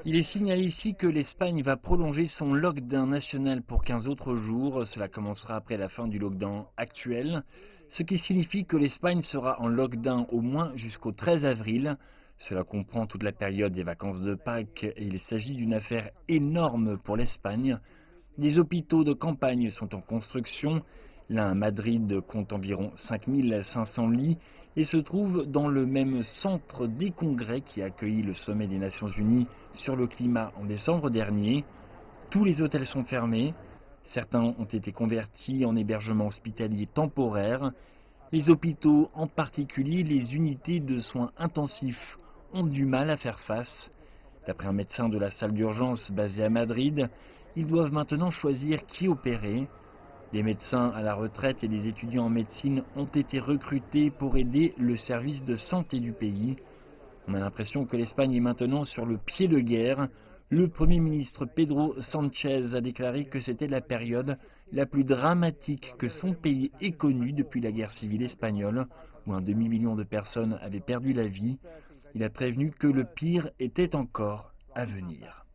Il est signalé ici que l'Espagne va prolonger son lockdown national pour 15 autres jours. Cela commencera après la fin du lockdown actuel, ce qui signifie que l'Espagne sera en lockdown au moins jusqu'au 13 avril. Cela comprend toute la période des vacances de Pâques et il s'agit d'une affaire énorme pour l'Espagne. Des hôpitaux de campagne sont en construction. L'un à Madrid compte environ 5500 lits et se trouve dans le même centre des congrès qui a accueilli le sommet des Nations Unies sur le climat en décembre dernier. Tous les hôtels sont fermés. Certains ont été convertis en hébergement hospitalier temporaire. Les hôpitaux, en particulier les unités de soins intensifs, ont du mal à faire face. D'après un médecin de la salle d'urgence basée à Madrid, ils doivent maintenant choisir qui opérer. Des médecins à la retraite et des étudiants en médecine ont été recrutés pour aider le service de santé du pays. On a l'impression que l'Espagne est maintenant sur le pied de guerre. Le Premier ministre Pedro Sánchez a déclaré que c'était la période la plus dramatique que son pays ait connue depuis la guerre civile espagnole, où un demi-million de personnes avaient perdu la vie. Il a prévenu que le pire était encore à venir.